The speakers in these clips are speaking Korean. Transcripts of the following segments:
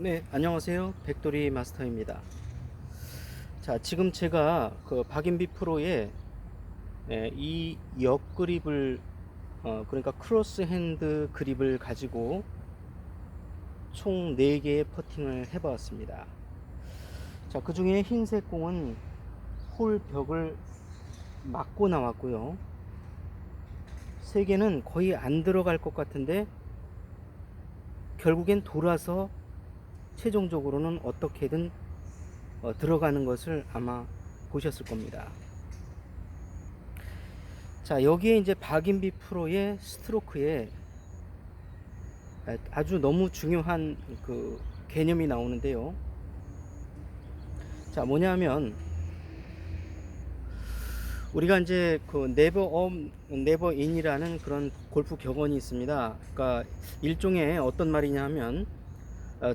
네, 안녕하세요. 백돌이 마스터입니다. 자, 지금 제가 그 박인비 프로의 이 옆그립을 그러니까 크로스 핸드 그립을 가지고 총 4개의 퍼팅을 해보았습니다. 자, 그 중에 흰색 공은 홀 벽을 맞고 나왔고요. 3개는 거의 안 들어갈 것 같은데 결국엔 돌아서 최종적으로는 어떻게든 들어가는 것을 아마 보셨을 겁니다. 자, 여기에 이제 박인비 프로의 스트로크에 아주 너무 중요한 그 개념이 나오는데요. 자, 뭐냐면 우리가 이제 그 네버 업 네버 인이라는 그런 골프 격언이 있습니다. 그러니까 일종의 어떤 말이냐면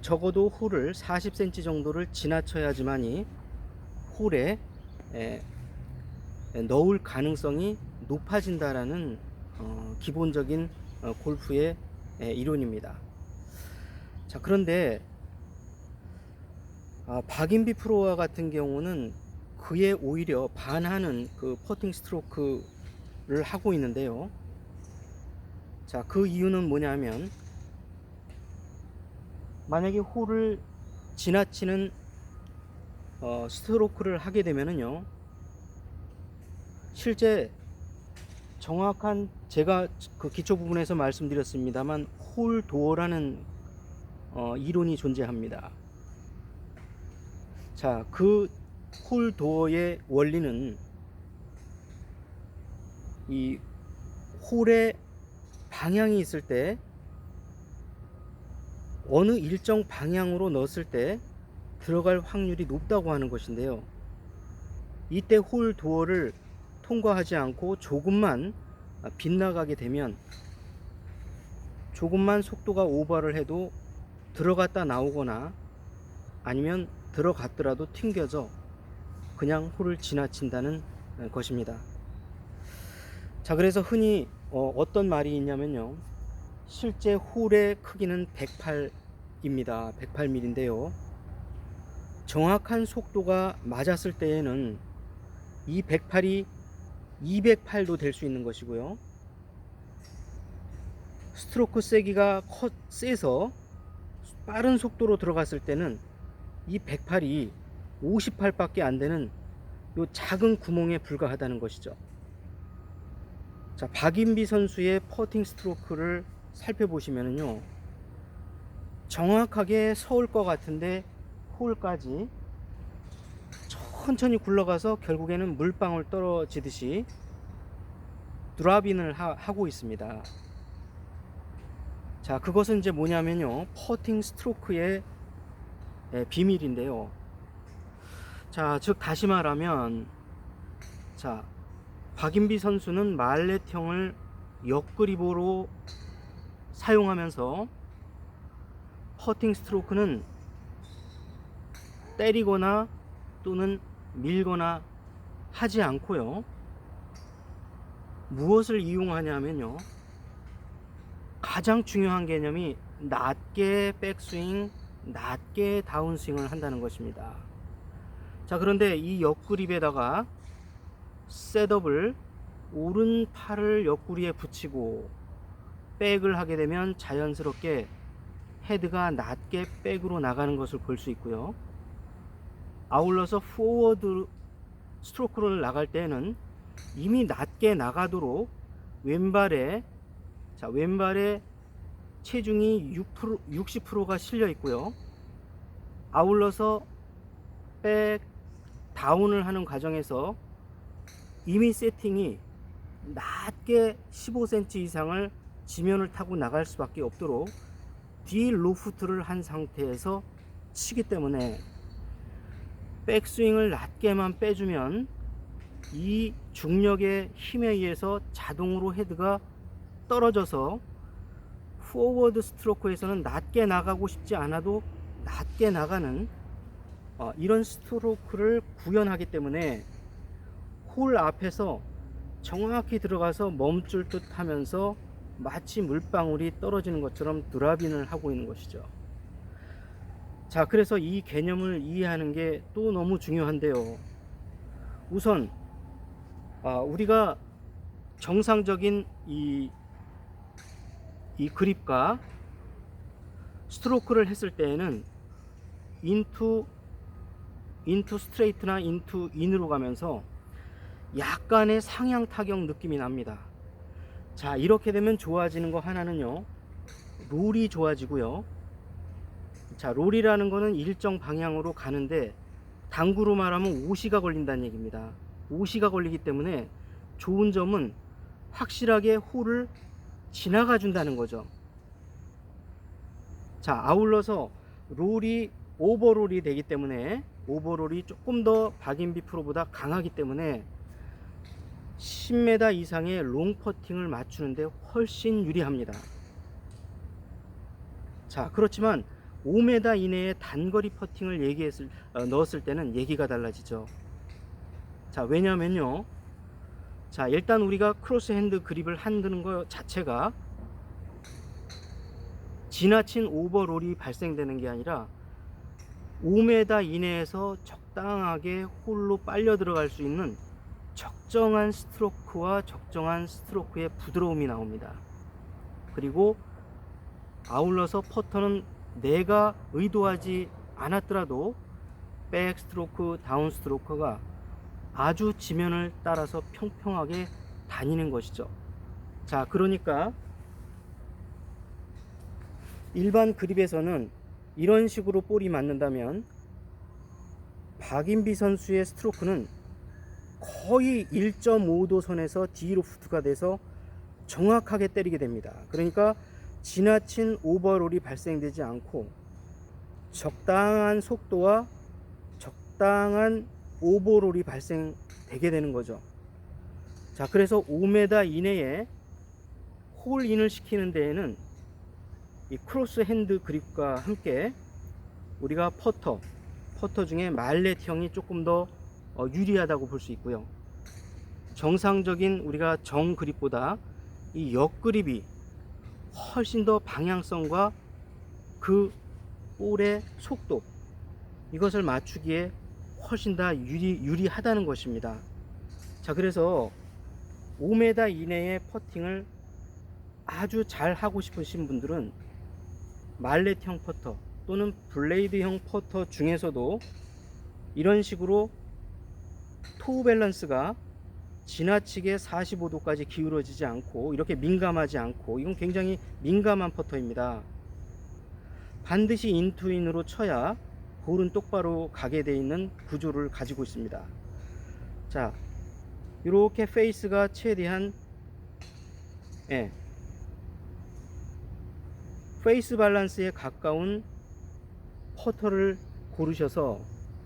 적어도 홀을 40cm 정도를 지나쳐야지만이 홀에 넣을 가능성이 높아진다라는 기본적인 골프의 이론입니다. 자, 그런데 박인비 프로와 같은 경우는 그에 오히려 반하는 그 퍼팅 스트로크를 하고 있는데요. 자, 그 이유는 뭐냐면 만약에 홀을 지나치는 스트로크를 하게 되면은요, 실제 정확한 제가 그 기초 부분에서 말씀드렸습니다만 홀 도어라는 이론이 존재합니다. 자, 그 홀 도어의 원리는 이 홀의 방향이 있을 때 어느 일정 방향으로 넣었을 때 들어갈 확률이 높다고 하는 것인데요. 이때 홀 도어를 통과하지 않고 조금만 빗나가게 되면 조금만 속도가 오버를 해도 들어갔다 나오거나 아니면 들어갔더라도 튕겨져 그냥 홀을 지나친다는 것입니다. 자, 그래서 흔히 어떤 말이 있냐면요, 실제 홀의 크기는 108입니다. 108mm인데요. 정확한 속도가 맞았을 때에는 이 108이 208도 될 수 있는 것이고요. 스트로크 세기가 세서 빠른 속도로 들어갔을 때는 이 108이 58밖에 안 되는 요 작은 구멍에 불과하다는 것이죠. 자, 박인비 선수의 퍼팅 스트로크를 살펴보시면요, 정확하게 서울 것 같은데 홀까지 천천히 굴러가서 결국에는 물방울 떨어지듯이 드랍인을 하고 있습니다. 자, 그것은 이제 뭐냐면요, 퍼팅 스트로크의 비밀인데요. 자, 즉 다시 말하면, 자, 박인비 선수는 말렛형을 옆그립으로 사용하면서 퍼팅 스트로크는 때리거나 또는 밀거나 하지 않고요, 무엇을 이용하냐면요, 가장 중요한 개념이 낮게 백스윙, 낮게 다운스윙을 한다는 것입니다. 자, 그런데 이 옆그립에다가 셋업을 오른팔을 옆구리에 붙이고 백을 하게 되면 자연스럽게 헤드가 낮게 백으로 나가는 것을 볼 수 있고요. 아울러서 포워드 스트로크를 나갈 때는 이미 낮게 나가도록 왼발에 체중이 60%가 실려 있고요. 아울러서 백 다운을 하는 과정에서 이미 세팅이 낮게 15cm 이상을 지면을 타고 나갈 수밖에 없도록 딜로프트를 한 상태에서 치기 때문에 백스윙을 낮게만 빼주면 이 중력의 힘에 의해서 자동으로 헤드가 떨어져서 포워드 스트로크에서는 낮게 나가고 싶지 않아도 낮게 나가는 이런 스트로크를 구현하기 때문에 홀 앞에서 정확히 들어가서 멈출 듯 하면서 마치 물방울이 떨어지는 것처럼 드랍인을 하고 있는 것이죠. 자, 그래서 이 개념을 이해하는 게 또 너무 중요한데요. 우선 우리가 정상적인 이 그립과 스트로크를 했을 때에는 인투 스트레이트나 인투 인으로 가면서 약간의 상향 타격 느낌이 납니다. 자, 이렇게 되면 좋아지는 거 하나는요, 롤이 좋아지고요. 자, 롤이라는 거는 일정 방향으로 가는데 당구로 말하면 오시가 걸린다는 얘기입니다. 오시가 걸리기 때문에 좋은 점은 확실하게 홀을 지나가 준다는 거죠. 자, 아울러서 롤이 오버롤이 되기 때문에, 오버롤이 조금 더 박인비 프로보다 강하기 때문에 10m 이상의 롱 퍼팅을 맞추는데 훨씬 유리합니다. 자, 그렇지만 5m 이내의 단거리 퍼팅을 넣었을 때는 얘기가 달라지죠. 자, 왜냐면요, 자, 일단 우리가 크로스 핸드 그립을 한다는 것 자체가 지나친 오버롤이 발생되는 게 아니라 5m 이내에서 적당하게 홀로 빨려 들어갈 수 있는 적정한 스트로크와 적정한 스트로크의 부드러움이 나옵니다. 그리고 아울러서 퍼터는 내가 의도하지 않았더라도 백스트로크, 다운스트로크가 아주 지면을 따라서 평평하게 다니는 것이죠. 자, 그러니까 일반 그립에서는 이런 식으로 볼이 맞는다면 박인비 선수의 스트로크는 거의 1.5도 선에서 뒤로 후트가 돼서 정확하게 때리게 됩니다. 그러니까 지나친 오버롤이 발생되지 않고 적당한 속도와 적당한 오버롤이 발생되게 되는 거죠. 자, 그래서 5m 이내에 홀인을 시키는 데에는 이 크로스 핸드 그립과 함께 우리가 퍼터 중에 말렛형이 조금 더 유리하다고 볼 수 있고요. 정상적인 우리가 정 그립보다 이 역 그립이 훨씬 더 방향성과 그 볼의 속도, 이것을 맞추기에 훨씬 더 유리하다는 것입니다. 자, 그래서 5m 이내의 퍼팅을 아주 잘 하고 싶으신 분들은 말렛형 퍼터 또는 블레이드형 퍼터 중에서도 이런 식으로 토우 밸런스가 지나치게 45도까지 기울어지지 않고 이렇게 민감하지 않고, 이건 굉장히 민감한 퍼터입니다. 반드시 인투인으로 쳐야 볼은 똑바로 가게 되어 있는 구조를 가지고 있습니다. 자, 이렇게 페이스가 최대한 페이스 밸런스에 가까운 퍼터를 고르셔서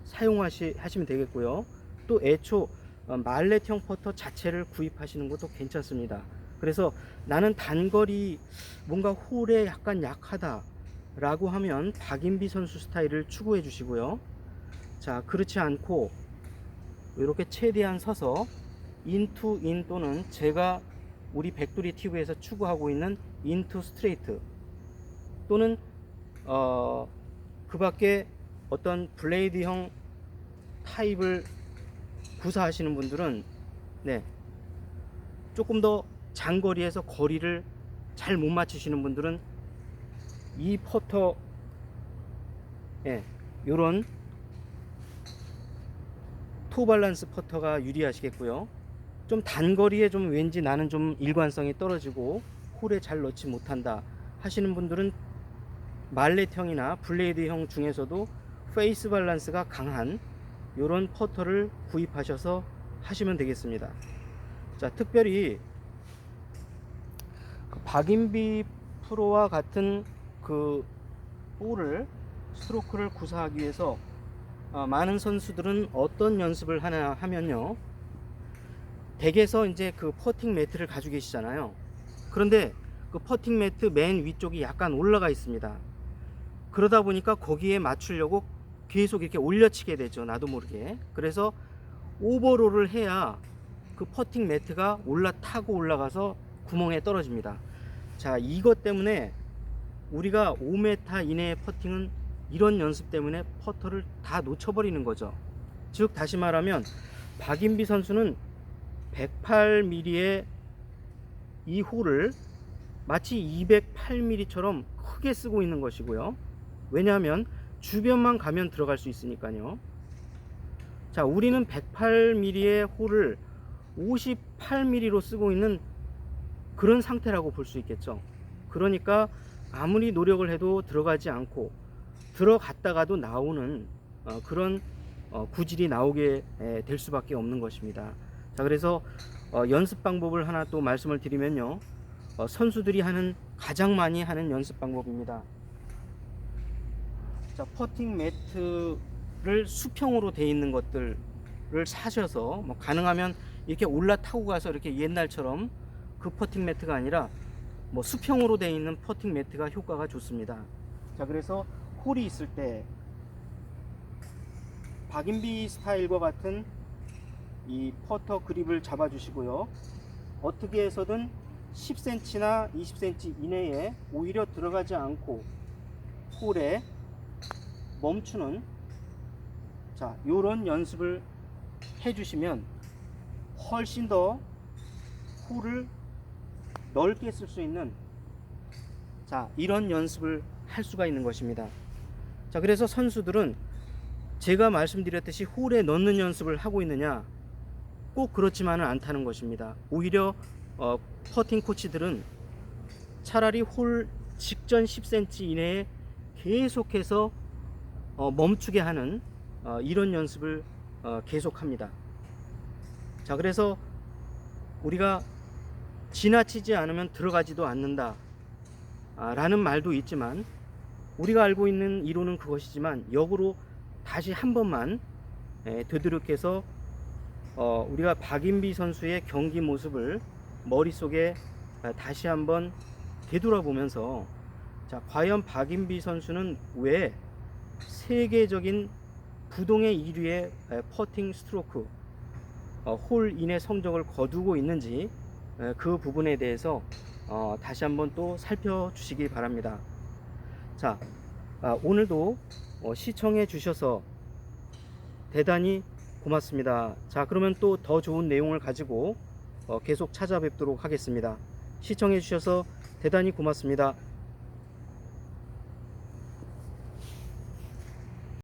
사용하시면 되겠고요. 또 애초 말렛형 퍼터 자체를 구입하시는 것도 괜찮습니다. 그래서 나는 단거리 뭔가 홀에 약간 약하다 라고 하면 박인비 선수 스타일을 추구해 주시고요. 자, 그렇지 않고 이렇게 최대한 서서 인투 인 또는 제가 우리 백두리 TV에서 추구하고 있는 인투 스트레이트 또는 그 밖에 어떤 블레이드형 타입을 구사하시는 분들은 조금 더 장거리에서 거리를 잘 못 맞추시는 분들은 이 퍼터 요런 토발란스 퍼터가 유리하시겠고요. 좀 단거리에 좀 왠지 나는 좀 일관성이 떨어지고 홀에 잘 넣지 못한다 하시는 분들은 말렛형이나 블레이드형 중에서도 페이스 밸런스가 강한 요런 퍼터를 구입하셔서 하시면 되겠습니다. 자, 특별히 박인비 프로와 같은 그 볼을, 스트로크를 구사하기 위해서 많은 선수들은 어떤 연습을 하나 하면요, 댁에서 이제 그 퍼팅 매트를 가지고 계시잖아요. 그런데 그 퍼팅 매트 맨 위쪽이 약간 올라가 있습니다. 그러다 보니까 거기에 맞추려고 계속 이렇게 올려치게 되죠, 나도 모르게. 그래서 오버롤을 해야 그 퍼팅 매트가 타고 올라가서 구멍에 떨어집니다. 자, 이것 때문에 우리가 5m 이내의 퍼팅은 이런 연습 때문에 퍼터를 다 놓쳐버리는 거죠. 즉 다시 말하면 박인비 선수는 108mm의 이 홀을 마치 208mm처럼 크게 쓰고 있는 것이고요. 왜냐하면 주변만 가면 들어갈 수 있으니까요. 자, 우리는 108mm의 홀을 58mm로 쓰고 있는 그런 상태라고 볼 수 있겠죠. 그러니까 아무리 노력을 해도 들어가지 않고 들어갔다가도 나오는 그런 구질이 나오게 될 수밖에 없는 것입니다. 자, 그래서 연습 방법을 하나 또 말씀을 드리면요. 선수들이 하는 가장 많이 하는 연습 방법입니다. 자, 퍼팅 매트를 수평으로 되어 있는 것들을 사셔서 뭐 가능하면 이렇게 올라타고 가서 이렇게 옛날처럼 그 퍼팅 매트가 아니라 뭐 수평으로 되어 있는 퍼팅 매트가 효과가 좋습니다. 자, 그래서 홀이 있을 때 박인비 스타일과 같은 이 퍼터 그립을 잡아 주시고요. 어떻게 해서든 10cm나 20cm 이내에 오히려 들어가지 않고 홀에 멈추는, 자, 요런 연습을 해 주시면 훨씬 더 홀을 넓게 쓸 수 있는, 자, 이런 연습을 할 수가 있는 것입니다. 자, 그래서 선수들은 제가 말씀드렸듯이 홀에 넣는 연습을 하고 있느냐, 꼭 그렇지만은 않다는 것입니다. 오히려 퍼팅 코치들은 차라리 홀 직전 10cm 이내에 계속해서 멈추게 하는 이런 연습을 계속합니다. 자, 그래서 우리가 지나치지 않으면 들어가지도 않는다 라는 말도 있지만, 우리가 알고 있는 이론은 그것이지만 역으로 다시 한 번만 되도록해서 우리가 박인비 선수의 경기 모습을 머릿속에 다시 한번 되돌아보면서, 자, 과연 박인비 선수는 왜 세계적인 부동의 1위의 퍼팅 스트로크 홀 인의 성적을 거두고 있는지 그 부분에 대해서 다시 한번 또 살펴주시기 바랍니다. 자, 오늘도 시청해 주셔서 대단히 고맙습니다. 자, 그러면 또 더 좋은 내용을 가지고 계속 찾아뵙도록 하겠습니다. 시청해 주셔서 대단히 고맙습니다.